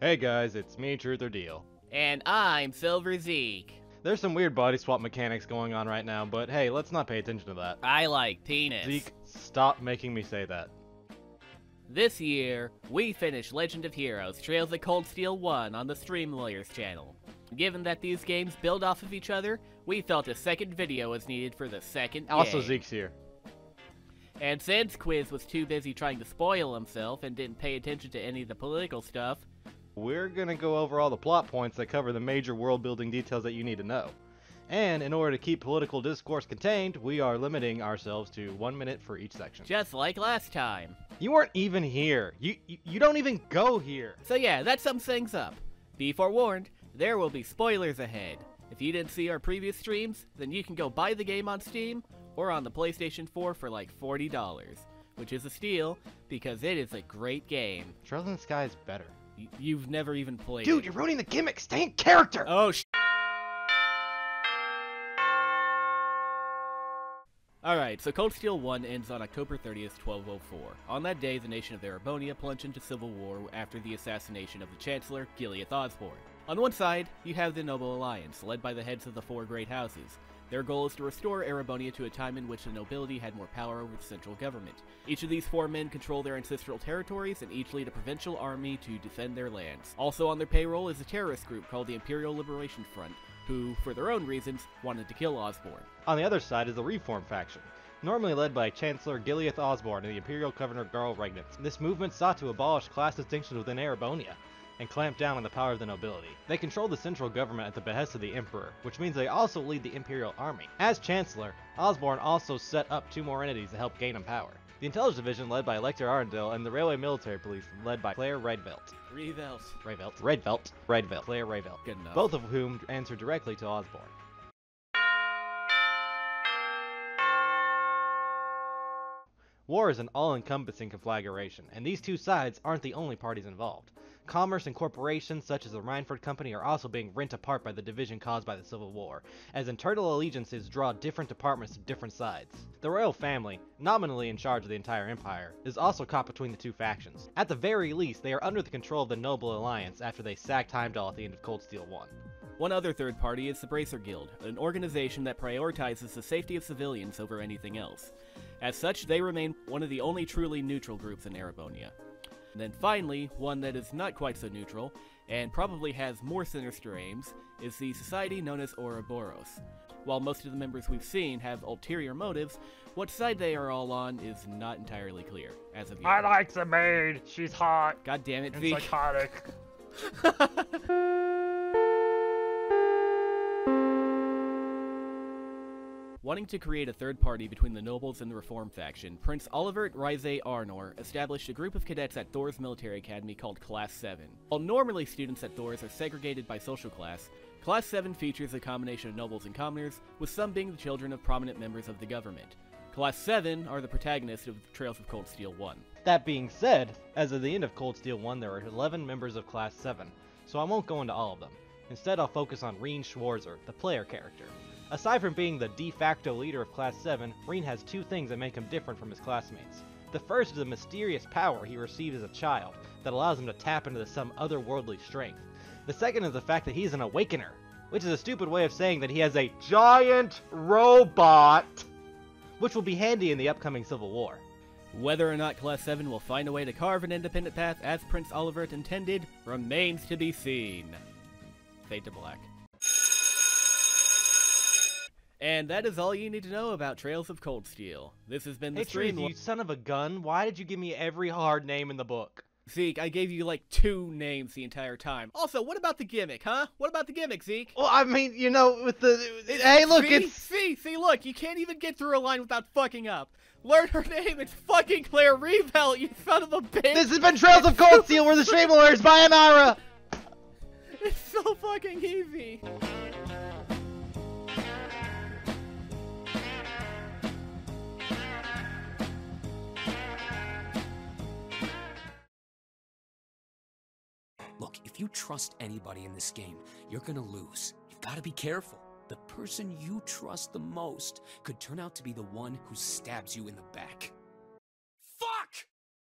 Hey guys, it's me, Truthordeal. And I'm SilverZeke. There's some weird body swap mechanics going on right now, but hey, let's not pay attention to that. I like penis. Zeke, stop making me say that. This year, we finished Legend of Heroes Trails of Cold Steel 1 on the Stream Lawyers channel. Given that these games build off of each other, we felt a second video was needed for the second Also, game. Zeke's here. And since Quiz was too busy trying to spoil himself and didn't pay attention to any of the political stuff, We're gonna go over all the plot points that cover the major world-building details that you need to know. And in order to keep political discourse contained, we are limiting ourselves to 1 minute for each section. just like last time. You weren't even here. You don't even go here. So yeah, that sums things up. Be forewarned, there will be spoilers ahead. If you didn't see our previous streams, then you can go buy the game on Steam or on the PlayStation 4 for like $40, which is a steal because it is a great game. Trails in the Sky is better. You've never even played Dude, it. you're ruining the gimmick. Stay in character. Oh, Alright, so Cold Steel 1 ends on October 30th, 1204. On that day, the nation of Erebonia plunged into civil war after the assassination of the Chancellor, Gileath Osborne. On one side, you have the Noble Alliance, led by the heads of the four great houses. Their goal is to restore Erebonia to a time in which the nobility had more power over the central government. Each of these four men control their ancestral territories and each lead a provincial army to defend their lands. Also on their payroll is a terrorist group called the Imperial Liberation Front, who, for their own reasons, wanted to kill Osborne. On the other side is the Reform faction, normally led by Chancellor Gileath Osborne and the Imperial Governor Garl Regnitz. This movement sought to abolish class distinctions within Erebonia and clamp down on the power of the nobility. They control the central government at the behest of the Emperor, which means they also lead the Imperial Army. As Chancellor, Osborne also set up two more entities to help gain him power. The Intelligence Division led by Lecter Arundel and the Railway Military Police led by Claire Redvelt. Claire Redvelt. Good enough. Both of whom answer directly to Osborne. War is an all-encompassing conflagration, and these two sides aren't the only parties involved. Commerce and corporations such as the Rhineford Company are also being rent apart by the division caused by the Civil War, as internal allegiances draw different departments to different sides. The royal family, nominally in charge of the entire empire, is also caught between the two factions. At the very least, they are under the control of the Noble Alliance after they sacked Heimdall at the end of Cold Steel 1. One other third party is the Bracer Guild, an organization that prioritizes the safety of civilians over anything else. As such, they remain one of the only truly neutral groups in Erebonia. And then finally, one that is not quite so neutral, and probably has more sinister aims, is the society known as Ouroboros. While most of the members we've seen have ulterior motives, what side they are all on is not entirely clear, as of yet. I like the maid. She's hot God damn it, and Zeke. psychotic. Wanting to create a third party between the nobles and the Reform faction, Prince Olivert Ryze Arnor established a group of cadets at Thor's military academy called Class 7. While normally students at Thor's are segregated by social class, Class 7 features a combination of nobles and commoners, with some being the children of prominent members of the government. Class 7 are the protagonists of Trails of Cold Steel 1. That being said, as of the end of Cold Steel 1 there are 11 members of Class 7, so I won't go into all of them. Instead I'll focus on Reen Schwarzer, the player character. Aside from being the de facto leader of Class 7, Reen has two things that make him different from his classmates. The first is a mysterious power he received as a child that allows him to tap into some otherworldly strength. The second is the fact that he's an awakener, which is a stupid way of saying that he has a giant robot, which will be handy in the upcoming Civil War. Whether or not Class 7 will find a way to carve an independent path as Prince Olivert intended remains to be seen. Fade to black. And that is all you need to know about Trails of Cold Steel. This has been the Hey stream. Trees, you son of a gun, why did you give me every hard name in the book? Zeke, I gave you like 2 names the entire time. Also, what about the gimmick, huh? What about the gimmick, Zeke? Well, I mean, you know, with the... Hey, look, See, look, you can't even get through a line without fucking up. Learn her name, it's fucking Claire Redvelt, you son of a bitch! This has been Trails of Cold Steel, we're the Stream Alerts by Anara! It's so fucking easy! Look, if you trust anybody in this game, you're gonna lose. You've gotta be careful. The person you trust the most could turn out to be the one who stabs you in the back.